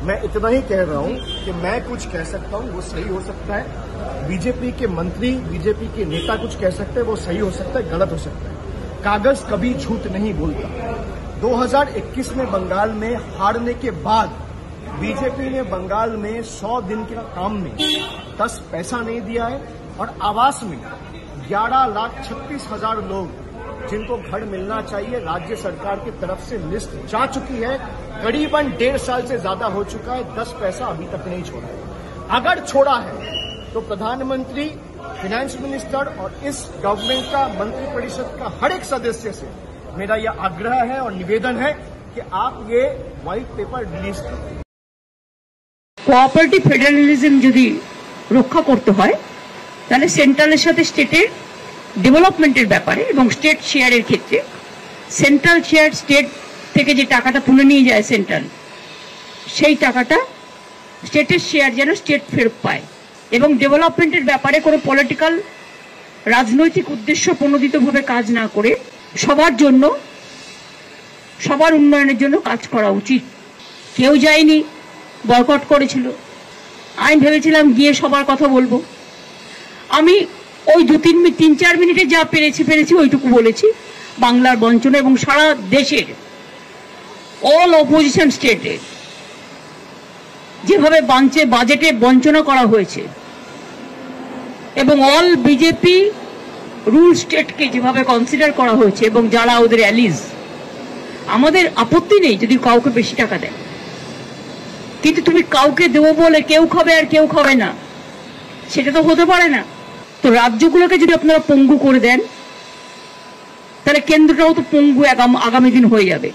मैं इतना ही कह रहा हूं कि मैं कुछ कह सकता हूं वो सही हो सकता है, बीजेपी के मंत्री, बीजेपी के नेता कुछ कह सकते हैं वो सही हो सकता है, गलत हो सकता है। कागज कभी झूठ नहीं बोलता। 2021 में बंगाल में हारने के बाद बीजेपी ने बंगाल में 100 दिन के काम में 10 पैसा नहीं दिया है और आवास में 11,36,000 लोग जिनको घर मिलना चाहिए राज्य सरकार की तरफ से लिस्ट जा चुकी है, करीबन 1.5 साल से ज्यादा हो चुका है, 10 पैसा अभी तक नहीं छोड़ा है। अगर छोड़ा है तो प्रधानमंत्री, फाइनेंस मिनिस्टर और इस गवर्नमेंट का मंत्रिपरिषद का हर एक सदस्य से मेरा यह आग्रह है और निवेदन है कि आप ये व्हाइट पेपर रिलीज करें। কোঅপারেটিভ ফেডারেলিজম যদি রক্ষা করতে হয় তাহলে সেন্ট্রালের সাথে স্টেটের ডেভেলপমেন্টের ব্যাপারে এবং স্টেট শেয়ারের ক্ষেত্রে সেন্ট্রাল শেয়ার স্টেট থেকে যে টাকাটা তুলে নিয়ে যায় সেন্ট্রাল, সেই টাকাটা স্টেটের শেয়ার যেন স্টেট ফেরত পায় এবং ডেভেলপমেন্টের ব্যাপারে কোনো পলিটিক্যাল রাজনৈতিক উদ্দেশ্য প্রণোদিতভাবে কাজ না করে সবার জন্য, সবার উন্নয়নের জন্য কাজ করা উচিত। কেউ যায়নি, বয়কট করেছিল। আমি ভেবেছিলাম গিয়ে সবার কথা বলবো। আমি ওই 2-3-4 মিনিটে যা পেরেছি ওইটুকু বলেছি। বাংলার বঞ্চনা এবং সারা দেশের অল অপোজিশন স্টেটে যেভাবে বাজেটে বঞ্চনা করা হয়েছে এবং অল বিজেপি রুল স্টেটকে যেভাবে কনসিডার করা হয়েছে এবং যারা ওদের অ্যালিজ, আমাদের আপত্তি নেই যদি কাউকে বেশি টাকা দেয়, কিন্তু তুমি কাউকে দেবো বলে কেউ খাবে আর কেউ খাবে না, সেটা তো হতে পারে না। তো রাজ্যগুলোকে যদি আপনারা পঙ্গু করে দেন তাহলে কেন্দ্রটাও তো পঙ্গু আগামী দিন হয়ে যাবে।